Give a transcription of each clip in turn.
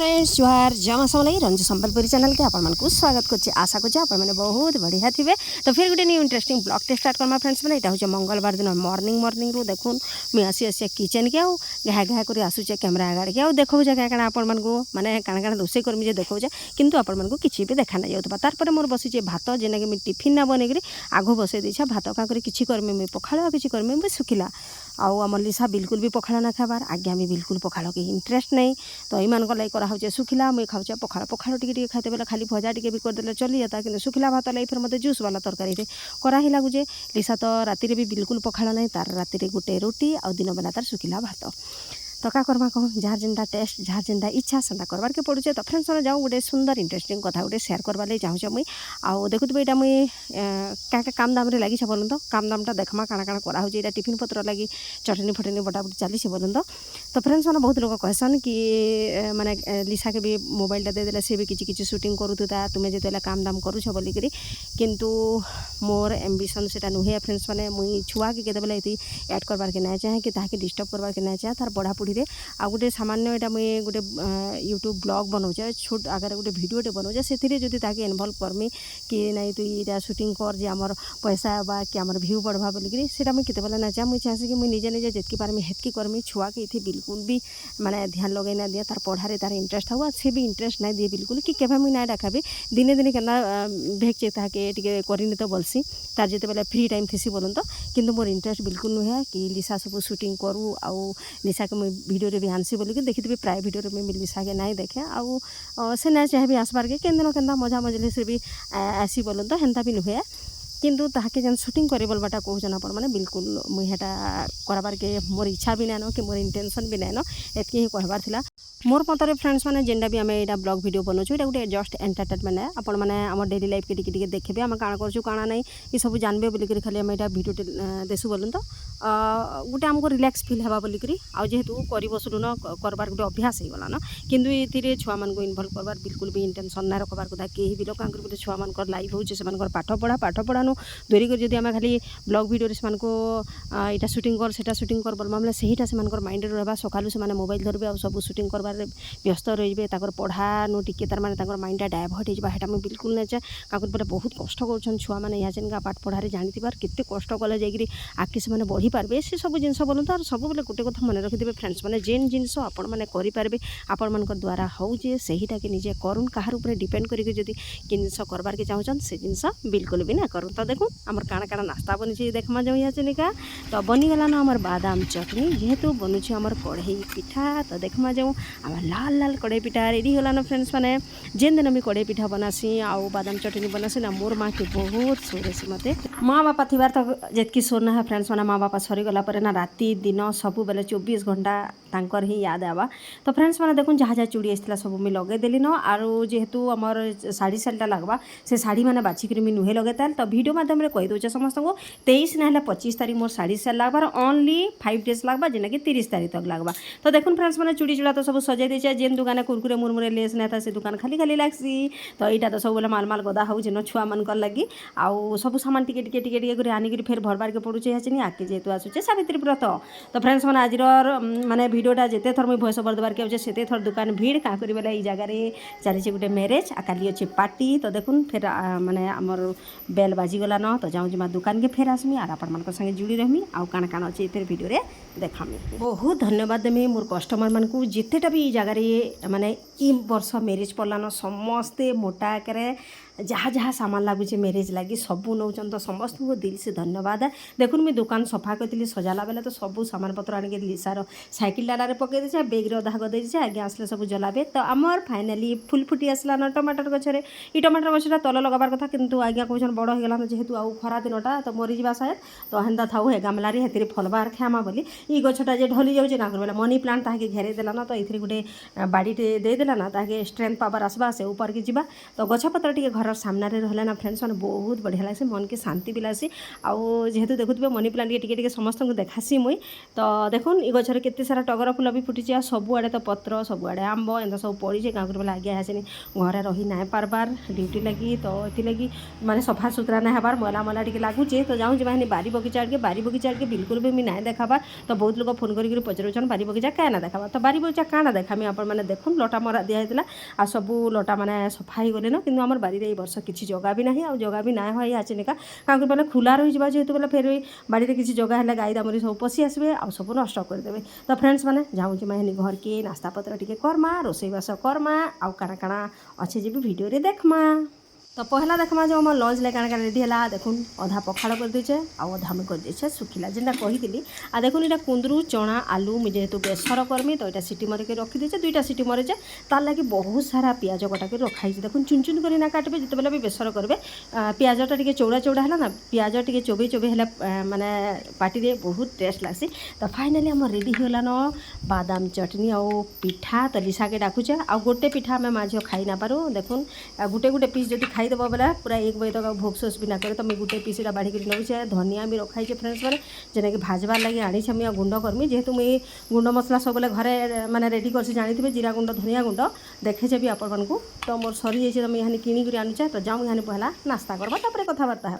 Friends जुहार जमा समलाई Ranju Sambalpuri channel के आपण मानकु स्वागत करछि। आशा करछि आपण माने बहुत बढ़िया थिबे। तो फिर गुटे न्यू इंटरेस्टिंग ब्लॉग टे स्टार्ट करमा फ्रेंड्स माने एटा होचे मंगलवार दिन मॉर्निंग रू देखुन मुई आसी किचन के आउ घा घा करी आसुचे कैमरा आगाड़ के आउ देखौ जे काना आपण मानकु माने काना काना रोसे करमी जे देखौ जे किंतु आपण मानकु किछि भी देखा नै जाउतबा। तार पर मोर बसी जे भात जेना के मी टिफिन ना बने करी आगो बसे दिछा भात का करी किछि करमी मी पखाळा किछि करमी मी सुखिला आउ आम लिसा बिल्कुल भी पखाड़ा ना खाबार आज्ञा भी बिल्कुल पखाड़ के इंटरेस्ट नहीं। तो यही मानक लगे कराऊे सुखिला मुई खाऊे पखाड़ पखाड़ टी खाते बेले खाली भजा टी भी करदे चली जाता कि सुखिला भात लगे फिर मत जूस वाला तरकारी करा ही लगुचे। लिसा तो राति भी बिल्कुल पखाड़ नहीं तार राति गोटे रुटी आ दिन बेला तार सुखिला भात तो का करवा कहूँ जार जेनटा टेस्ट जार जेनटा इच्छा सेटा करवार के पड़ुचे। तो फ्रेंड्स मैंने जाऊँ गोटे सुंदर इंटरेस्टिंग कथा गोटे शेयर करवा लगे चाहूँ मुई आउ देखुए यहाँ मुई क्या काम दाम लगी बोलन तो काम दामटा देखमा काଣା काଣା कराऊँ यहाँ टिफिन पत्र लगी चटनी फटनी बटाबटी चली बोलन तो फ्रेंड्स मैंने बहुत लोग कहसन कि माने लिसा के भी मोबाइलटा देदेला सी भी किसी शूटिंग करूता तुम्हें जो काम दाम करुछ बोलिकी किंतु मोर एम्बिशन से नुहे फ्रेंड्स मैंने मुई छुआ के केते बेले एड करवार के ना चाहे कि ताके डिस्टर्ब करवार के ना चाहे तार पढ़ापढ़ी आ गोटे सामान्य यहाँ मुझे गोटे यूट्यूब ब्लॉग बनाऊे छोट आगे गोटे भिडियोटे बनाऊे से जब ताकि इनवल्व करमी कि नहीं तु यहाँ शूटिंग कर जे आमर पैसा आवा कि आमर भ्यू बढ़वा बोलिकी से मुझे केते बेले ना चाहे मुझे चाहे कि मुझे निजे निजे जितकी पारमी हेतकी करमी छुआ के ये बिल्कुल भी माने ध्यान लगे ना दिए तार पढ़ारे तार इंटरेस्ट हुआ से भी इंटरेस्ट ना दिए बिल्कुल कि केवे मुझे ना डाकाबी दिने दिने के भेजे ताके टे करनी तो बोलसी तार जिते बेले फ्री टाइम थी बोलन तो किंतु मोर इंटरेस्ट बिल्कुल नुहे कि लिसा सब शूटिंग करूँ आउ लिसा के मुझे भिडियो भी आनसी बोलिकी देखी प्राय भिडियो में लिसा के ना देखे आउ से ना चाहे भी आसबार के केन दिन के मजा मजली से भी आसी बोलन तो हेन्ता भी नुहे किंतु ताके जेन शूटिंग करे बोलबाटा कहून आप मैंने बिल्कुल मुझे करबार के मोर इच्छा भी नाइन कि मोर इंटेंशन भी नाइन एतकी ही कहबार थिला मोर मतरे फ्रेंड्स मैंने जेनटा भी आम यहाँ ब्लॉग वीडियो बनाऊँ ये गोटे जस्ट एंटरटेनमेंट है आपण मैंने आम डेली लाइफ के टिके देखिए आम काण करूँ काण नहीं ये सब जानबे बोलिकी खाली आम यहाँ भिडियो देसु बोलन तो गोटे आमको रिलैक्स फील हवा बोलिकी आउ जेहेतु कर बसलु न करबार गोटे अभ्यास हो गला न किंतु ये छुआ मान इनवल्व करबार बिल्कुल भी इंटेंशन ना रखबार कथा कहीं भी लोक गोटे छुआ मान लाइफ हो पाठ पढ़ानु दूरी कर आम खाली ब्लॉग भिडियो से यहाँ शूटिंग कर सेटा शूटिंग कर बोलबा मतलब सहीटा से माइंड रहा सकालू से मोबाइल धरबे आ सब शूटिंग करबार व्यस्त रही पढ़ानु टी तार माने माइंडटा डाइवर्ट होटा मुझे बिल्कुल ना चाहे काकुर पर बहुत कष्ट कर छुआ मैंने यहाँ जेनका पाठ पढ़ारे जानीबार केते कष्ट कले जाकि आगे से बढ़ी पारे से सब जिन बोलूँ तो सब बोले गोटे कथा मन रखिथे फ्रेंड्स मैंने जेन जिनस आपण मैंने करेंगे आपण मान द्वारा होजे सहीटा के निजे करूँ कहार ऊपर डिपेंड करके जब जिनस करबार के चाहूँ से जिनस बिल्कुल भी ना करूँ। तो देखो आमर काण काण नास्ता बनी देखमा जाऊँ यहाँ चनिका तो बनीगला ना आमर बादाम चटनी जेहेतु बनूचे आमर कढ़ई पिठा तो देखमा जाऊँ आम लाल लाल कढ़ई पिठा रेडी होला ना फ्रेंड्स मैंने जेन दिन मुझे कढ़ई पिठा बनासी आउ बादाम चटनी बनासी ना मोर माँ के बहुत सोरेसी मत माँ बापा थी तो जितकी सोना है फ्रेंड्स मैंने माँ बापा सरीगला ना राति दिन सब बेले 24 घंटा तांकर ही याद आवा। तो फ्रेंड्स मैंने देखूँ जहाँ जहाँ चूड़ी आसला सब मुझे लगेदेली न आरो जेहेतु आमर शाढ़ी सेलटा लगवा से शाढ़ी मैंने बाछिकी मुझे नुहे लगेता तो भिडियो मध्यम कहीदे समस्त को 23 ना 25 तारीख मोर शाढ़ी सेल लगवार ओनली 5 डेज लगवा जेना कि 30 तारीख तक लगवा। तो देखुन फ्रेंड्स मैंने चूड़ी चूड़ा तो सब सजाई देचे जेन दुकान कुरकुरे मुरमुरे लेस ना था से दुकान खाली खाली लागसी। तो यहाँ तो सब बोले माल गदा हो जेन छुआ मान लगी आउ सब सामान टिके टिके टिके टिके आनिक फिर भरबार के पड़ुचे यहाँ आके जेहेतु आसूचे सावित्री व्रत। तो फ्रेंड्स मैंने आज माने भिडियोटा जिते थर मुझे भॉइस ओवर देवार के से थर दुकान भीड़ क्या करी बोले जगार चली गोटे मैरेज आ काली अच्छे पार्टी। तो देखुन फिर माने आमर बेल बाजिगला न तो जाऊँ जमा दुकान के फेर आसमी और आपण मान संगे जुड़ी रहमी आउ काण काण अच्छे ये भिडियो देखामी। बहुत धन्यवाद देमी मोर कस्टमर मान को जितेटा भी जगार माने इ वर्ष मैरेज पड़लान समस्ते मोटा आकार जहाँ जहाँ सामान लगुचे मैरेज लगी सबू नौ तो समस्त को दिल से धन्यवाद। देखुन मुझे दुकान सफा करी सजाला बेले तो सब सामान पत्र आनिक लिसार साइकिल डालारे पकई देचे बेग दाग देचे आगे आसले सब जलाबे। तो आमर फाइनाली फुल फुटी आसला न टमाटर गछरे ई टमाटर गछटा तल लगाबार कथा किंतु आज्ञा कहन बड़ हो गला जेहेतु आउ खरा दिनटा तो मरी जा शायद तो हेन्ता थाऊ हे गामलारी हेतिर फलबार खामा बोली ई गछटा जे ढली जाऊे ना कर मनी प्लांट ताके घेरे देला ना तो ये गोटे बाड़ीटे देदेला ना ताके स्ट्रेंथ पावर आसबा से ऊपर के जीवा। तो गछपत्र टी घर घर सामने रहला ना फ्रेंड्स मैंने बहुत बढ़िया लगे मन के शांति भी लगे आउ जेहेतु देखुए मनी प्लांट टे समस्त देखासी मुई तो देखुन ये गचर केते सारा टगर फुल भी फुटी सबुआड़े तो पत्र सबुआड़े आंब एंता सब पड़ी क्या कर आगे आसनी घरे रही ना पारबार ड्यूटी लगी तो ये लगी माने सफा सुतरा ना हबार मला मला टे लगुचे तो जाऊँ जब बारी बगीचा आड़के बिल्कुल भी ना देखाबार तो बहुत लोग फोन कर पचारुन बारी बगीचा क्या ना देखा तो बारी बगीचा काଣା देखामी आपने देखुन लटा मरा दिखाई आ सबू लटा मैंने सफा ही गले कि आम बाड़ी ये वर्ष किसी जगह भी ना आ जगह भी ना है आचनिका क्या मैंने खुला रही जेहतु बोले फिर बाड़ी किसी जगह है गाई दामरी सब पशि आसबे आ सब नष्ट करदे तो फ्रेंड्स मैंने जाऊँ मैं घर के नास्ता पत्र टी करमा रोसईबास करमा आउ काଣା काଣା अच्छे जी वीडियो रे देखमा तो पहला देखमा जो आम लंच ले काଣା रेडी है देखुन अधा पखाड़ कर देचे आउ अधा में कर देचे सुखिला जेनटा कही आ देखुन यहाँ कुंदरू चना आलू मुझे जेहेतु बेसर करमी तो यहाँ सीटी मरिक रखी देचे दुईटा सीटी मरीचे तार लगी बहुत सारा पियाज कटा के रखाई देखुन चुन चुन कर ना काटबे जिते भी बेसर करेंगे पियाजटा टी चौड़ा चौड़ा है ना पियाज टी चोबे चोबे है माने पार्टी बहुत टेस्ट लग्सी तो फाइनाली आम रेडी होलान बादाम चटनी आउ पिठा तो लिसा के डाकुचे आ गोटे पिठा आम माँ झील खाई ना पारू देखुन गोटे गोटे पीस जो खाई देव बोला पूरा एक बजे तक भोग सोस भी ना करे तो मुझे गोटे पीसटा बाढ़ कर नौचे धनिया भी रखाई फ्रेंड्स मैंने जेना कि भाजबार लगे आनी मुझे गुंड करमी जेहेतु मुझे गुंड मसला सब घरे मैंने रेडी कर जानी जीरा गुंड धनिया गुंड देखे भी आपण मानक तो मोर सरी जाइए तो मुझे यहाँ किणिक आनुचे तो जाऊँ यहाँ पहला नास्ता करवा तापर कथबार्ता है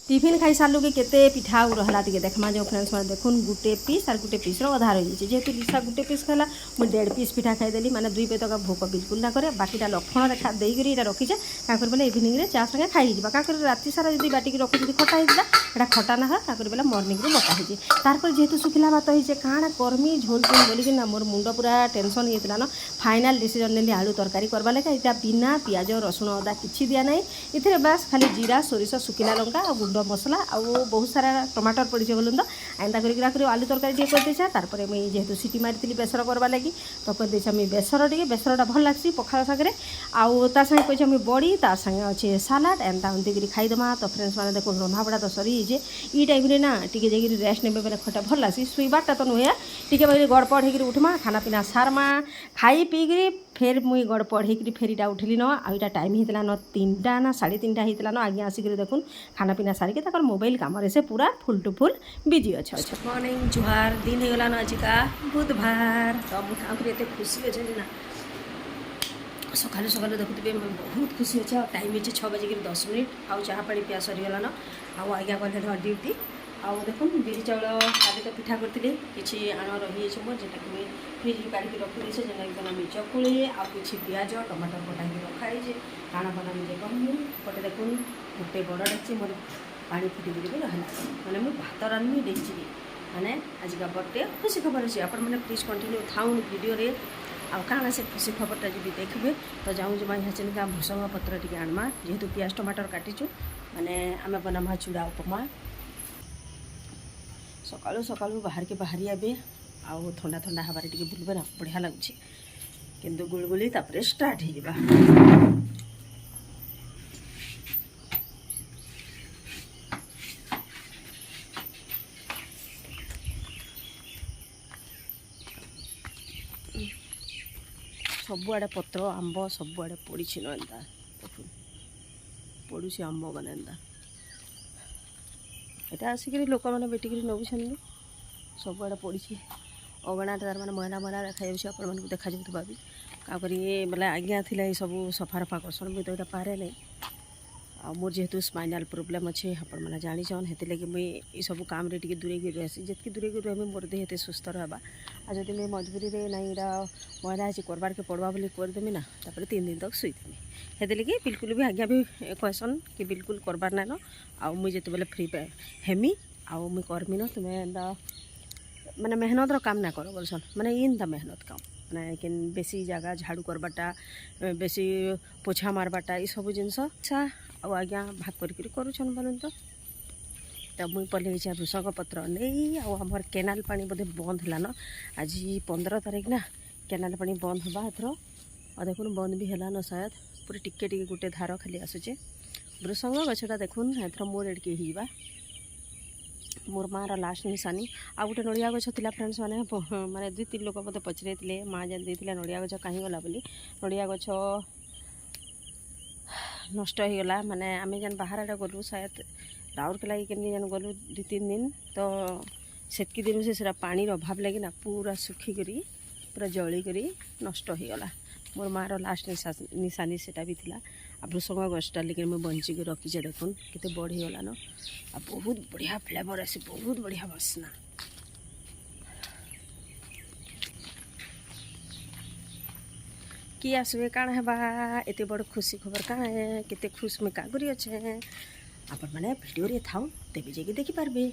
टिफिन खाई सारू कि केते पिठा रहा टे देखमा जो फ्रेंड्स मैंने देखुन गोटे पीस और गोटे पीस अधा रही है जेहेतु लिसा गोटे पीस खाला मुझे 1.5 पीस पिठा खाईदेली मैंने 2 बजे तक भोक बिल्कुल ना करे बाकीटा लक्षण रेखा देकर यहाँ रखीचे क्या बोले इवनिंग में चा संगे खाई क्या राति सारा जी बाटिक रखी खटा होता खटा ना क्या बोले मर्निंग में बटा होती तारपर जेहेतु सुखिला भात होइए काଣା कर्मी झोल झोल बोलिक ना मोर मुंड पूरा टेंशन होता ना फाइनाल डिसीजन नेली आलू तरकारी करवा लगे यहाँ बिना पियाज रसुण अदा किसी दिया ना ये बास खाली जीरा सोरिष सुखिला लंका और गुंड मसला आउ बहुत सारा टमाटर पड़े बोलूँ तो एंता कर आलू तरकारी कर देछा तारपर मुझे जेहेतु सीटी मारी बेसर करवा लगी तो कर देछा मुझे बेसर टे बेसरटा भल लग्सी पखाड़ सागे आउ ता संगे कही मुझे बड़ी तार संगे अच्छे सालाड एंता एमती खाईदमा तो फ्रेंड्स मैंने देखो रंधा बड़ा तो सरी ये टाइम ना टी जाइए रेस्ट ने बेले खटा भल लग्सी शुईबारटा तो नुहे टे गड़पड़ होकर उठमा खाना पीना सारमा खाई पीकरी फिर मुई गड़पड़ होकर फिर इटा उठिली न आईटा टाइम होता न 3टा ना 3:30 होता न आगे आसिक देखुन खाना पीना सारिके तक मोबाइल काम से पूरा फुल टू फुल बिजी अच्छे मॉर्निंग जुहार दिन हो गला आज का बुधवार तो मुझे एत खुशी अच्छे ना सकालू सकालू देखुए बहुत खुशी अच्छे टाइम अच्छे 6:10 आउ चाह पानी पिया सरीगलान आउ आज्ञा गले ड्यूटी आउ देखुन बिरी चाउल काली तो पिठा करी किसी आण रही मोर जेटा कि मुझे फ्रिज काढ़ रखी जेना बनामी चकुड़ी आउ कि पियाज टमाटर कटा रखाई काण बनामी जे कहमी पटे देखुन गोटे बड़ डेक्ची मोर पानी फुटिक भी रहा मैंने मुझे भात रान्नी डेक्ची मैंने आज का बर्थडे खुशी खबर अच्छे आप प्लीज कंटिन्यू थाउन वीडियो रे आ काଣା से खुशी खबरटा जब देखिए तो जाऊँ जमा यहाँ चलिए भूसंग पत्र टी आनमा जेहेतु पियाज टमाटर काटिचु मैंने आम बनामा चूड़ा उपमा सकालू सकालू बाहर के बाहरी आबे आउ ठंडा ठंडा हबारे टी बुलबे ना बढ़िया लगुच किंतु गुलगुली तापर स्टार्ट हो सबुआड़े पत्र आंब सबुआड़े पड़ी न एंता पड़ुसी आंब मैंने एंता यहाँ आसिक लोक मैंने बेटिक नौछे सबुआड़े पड़ी अगणा तार मैंने मैला मैला देखा जाऊँ देखा जाऊँ भी क्या बोले आज्ञा थी सब सफा रफा करसन मुझे तो यहाँ पारे नहीं आ मोर जेहेतु स्पाइनाल प्रोब्लेम अच्छे आपण मैंने जानीछन हेती लगे मुई सब काम रे टिके दूरे रही जितकी दूरे रही मोर देह हेते सुस्थ रहा आ जब मुझे मजबूरी रे ना यहाँ मैला अच्छे करवार के पड़वा बोली करदेमी ना तापर 3 दिन तक शुईदेमी हेती लगे बिल्कुल भी आज्ञा भी कहसन कि बिल्कुल करवार ना न आ मुझे जो बोले फ्री हेमी आउ मुई करमी न तुम्हें माने मेहनत काम ना कर बोलसन माने इन द मेहनत काम माने कि बेसी जगह झाड़ू करवाटा बेसी पोछा मारवाटा ये सब जिनस आ आज्ञा भाग कर करुन बोलूँ तो तो मुई पलि भृषंग पत्र नहीं आमर केनाल पानी बोधे बंद है न आज 15 तारीख ना केनाल पानी बंद हवा एथर और देखुन बंद भी है न शायद पूरी टिके टिके गोटे धार खाली आसूचे भृषंग गछटा देखुन एथर मोर एडके हिबा मोर मार लास्ट निशानी आ गोटे नड़िया गछ था फ्रेंड्स मैंने माने 2-3 लोक मत पचरे माँ जान देते नड़िया गछ कहीं गला बोली नड़िया गछ नष्ट हो गला माने आम जान बाहर आड़े गलु शायद राउरकेला के जान गलु 2-3 दिन तो सेतकी दिन से पानी अभाव लगे ना पूरा सुखिक पूरा जलिक नष्ट हो गला मोर मार लास्ट निशानी सेटा भी थिला आ भृषंग गछटा लेकिन मुझे बंचिक रखीचे देखुन केते बढ़ीगला न आ बहुत बढ़िया फ्लेवर आसी बहुत बढ़िया बास्ना कि आसवे काण हेबा एते बड़ खुशी खबर काण है केते खुश में का करी अच्छे आपण माने वीडियो रे थाउ तेबे जेके देखि पारबे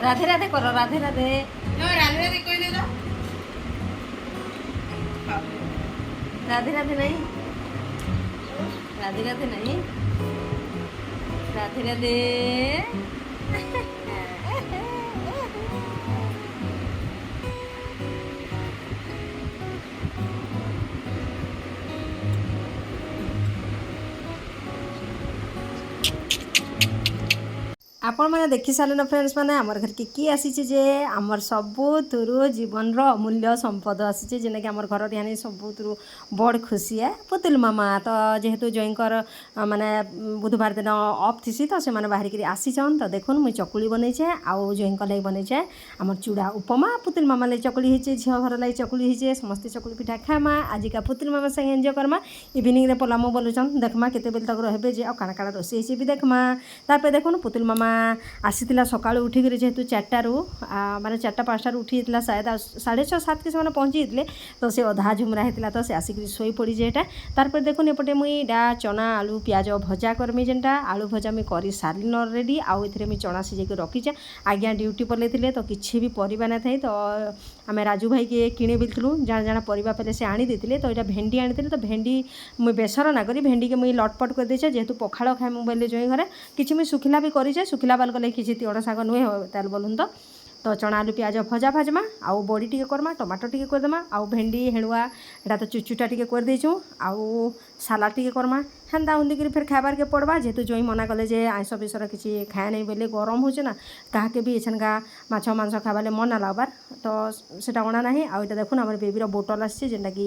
राधे राधे करो राधे राधे राधे राधे कोई दे दो राधे राधे नहीं राधे राधे नहीं राधे राधे आपण मैंने देखी सारे फ्रेंड्स मैंने आमर घर के किए आसी जे आमर सबुतु जीवन अमूल्य संपद आसी जेना कि आमर घर ध्यान सबुतु बड़ खुशी है पुतुल मामा तो जेहेतु जयंकर माने बुधवार दिन ऑफ थी तो से बाहर आसीचन तो देखुन मुई चकुली बनईचे आउ जयंकर लगे बनईचे आमर चूड़ा उपमा पुतुल मामा लगे चकुली होचे झील घर लगे चकुली होचे समस्ते चकुली पिठा खामा आज का पुतुल मामा संगे एंजॉय करमा इवनिंग रे पलामो बोलुचन देखमा केते बेल तक रहबे जे आ काना काना रोसे भी देखमा तापर देखुन पुतुल मामा आसीला सका उठिक जेहेतु 4टारू माने 4टा-5टारू उठी शायद 6:30-7 के से पहुँची तो से अधा झुमरा होता तो से आसिक शोई पड़ी जेटा तारपर देखुन एपटे मुई डा चना आलू प्याज भजा करमी जेनटा आलू भजा मुई कर सारी रेडी आउ ए मुई चना सिझे रखीचे आज्ञा ड्यूटी पलैते तो किसी भी परिवा ना था तो आम राजू भाई के किणे बिलु जाना जाना परिवा पहले से आनी देते तो यहाँ भेंडी आनी तो भेंडी मुई बेसर ना करी भेंडी के मुई लटपट कर देचे जेहेतु पखाड़ खाए मोबाइल जो घरे किसी मुई शुखिला भी करे शुखिला बाल कले किसी तिड़ शाग नुहे ताल बोलूँ तो चना आलू प्याज भजा भाजमा आउ बड़ी टी करमा टमाटो टी करदेमा आउ भेंडी हेणुआ एटा तो चुचुटा टी कर देचु आउ सालाड टी करमा हेन्दा हुंदी कर फिर खाबार के पड़वा जेहेतु जई मना कले जे आइस बेसर किसी खाए नहीं बोले गरम हो ना क्या भी एछनका माछ मांस खाबाले मन ना लगबार तो सेटा अणा ना आउ इटा देखुन आम बेबीर बोटल आसे जेनटा कि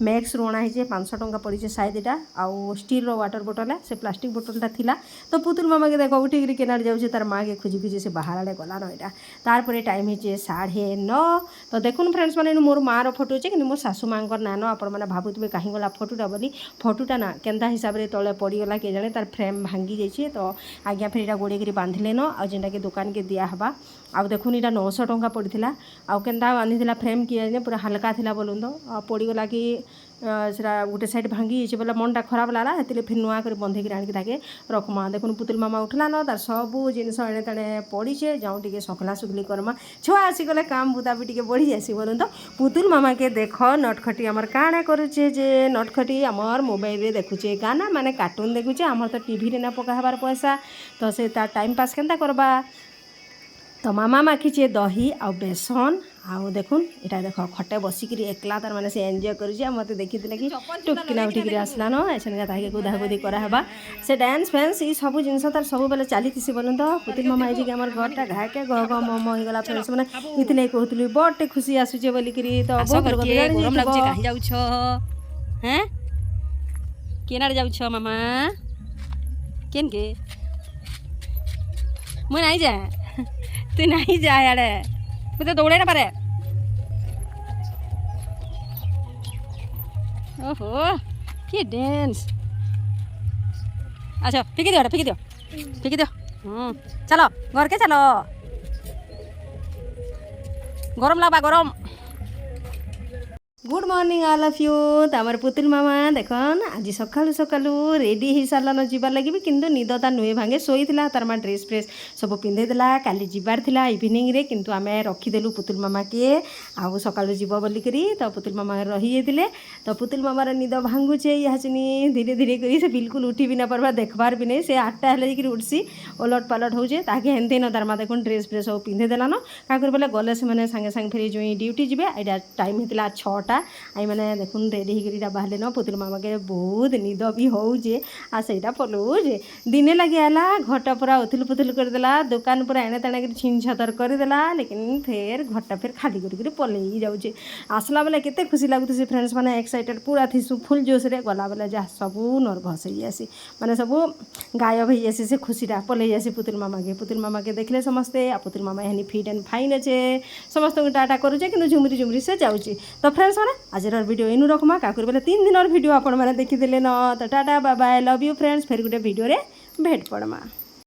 मैक्स रू अणा 500 टंका पड़ी शायद यहाँ आउ स्टील वाटर बोटल है से प्लास्टिक बोटलटा थिला तो पुतुल मामा के देख उठिक केनार जाऊे तार माँ के खोजी खोजी से बाहर आड़े गला न यहाँ तार टाइम हो 9:30 तो देखुन फ्रेंड्स मैंने मोर मार फोटो अच्छे कि मोर सासू माँ नान आपने भावुवे कहीं गला फोटोटा बोली फोटोटा ना केन्ता हिसाब से तले पड़गला किए जाने तार फ्रेम भांगी जाइए तो आज्ञा फिर यहाँ गोड़े बांधिले न आ जेनटा कि दुकान के दिहबा आउ देखुन यहाँ 900 टंका पड़ा आउ केन्ता बांधी फ्रेम किए पूरा हल्का थिला बोलूँ तो पड़गला कि सेटा गोटे साइड भांगी जाइए बोले मनटा खराब लागला से फिर नुआ कर बंधे आनिक ताके रखमा देखुन पुतुल मामा उठला न तार सबू जिनस एणे तेणे पड़ीचे जाऊँ टे सखला सुखली करमा छुआ आसीगले काम बुता भी टे बढ़ी जासी बोलूँ तो पुतुल मामा के देख नटखटी आमर काଣା करुचे जे नटखटी आमर मोबाइल रे देखुचे गाना माने कार्टून देखुचे आमर तो टीवी रे ना पका हबार पैसा तो से तार टाइम पास केनता करबा तो मामा माखीचे दही आ बेसन आउ देखुन यहाँ देख खटे बसिक एकला तार मैंने से एंजॉय कर मत देखी कि टुकिना उठिक आसला न ऐसा ताके गुदागुदी करावा से डांस फैंस ये सब जिन तार सब बेले चली बोलूँ तो पुतुल मामा आई कि आम घरटा घाके गह गह मम होगा फ्रेंड्स मैंने इतने कहूँ बड़े खुशी आसूचे बोलिक जाऊ मामा केन के मुझे नहीं जाए तू नहीं जाए आड़े मुझे दौड़े ना पारे ओहो कि डांस अच्छा फेंकी दियो फेंकी दियो फेंकी दियो चलो घर के चलो गरम लगवा गरम good morning all of you तो आमर पुतुल मामा देखन आज सकालू सकालू रेडी हो सारान जीवार लगे भी किंतु निद ता नुहे भांगे शोला तार माँ ड्रेस फ्रेस सब पिंधेदेला काली जीवार थिला इवनिंग रे किंतु आम रखीदेलु पुतुल मामा के आउ सकालू जीव बोलिकी तो पुतुल मामा रही जाते तो पुतुल मामार निद भांगुचे याचनी धीरे धीरे करी से बिल्कुल उठी भी ना पार्बा देखबार भी नहीं से 8टा हेल्ले उठसी ओलट पालट होचे ताके हेनते न तार माँ देख ड्रेस फ्रेस सब पिंधेदेलान क्या बोले गले से सागे सागे फेर जो ड्यूटी जी यहाँ टाइम होता 6टा आई मैंने देखुन रेडी होकर बाहर न पुतुल मामा के बहुत निद भी होचे आ सहीटा पलौजे दिने लगे आला घरटा पूरा उथुल पुथुल करदेला दुकान पूरा एणे तेणे छिन छतर करदेला लेकिन फेर घरटा फेर खाली कर पलई जाऊे आसला बेले केते खुशी लगुच फ्रेंड्स मैंने एक्साइटेड पूरा थी फुल जोश रे गला बेले जहाँ सब नर्भस हो आसी मैंने सब गायब हो आसी से खुशीटा पलई आसी पुतुल मामा के देखले समस्ते आ पुतुल मामा यानी फिट एंड फाइन अच्छे समस्त टाटा करुचे कि झुमरी झुमरी से जाऊँगी तो फ्रेंड्स मैंने आज भिडियो इनू रखमा क्या बोले 3 दिन भिडियो आपण मैंने देखीदे न तो tata bye bye love you friends फिर गोटे भिडियो भेट पड़मा।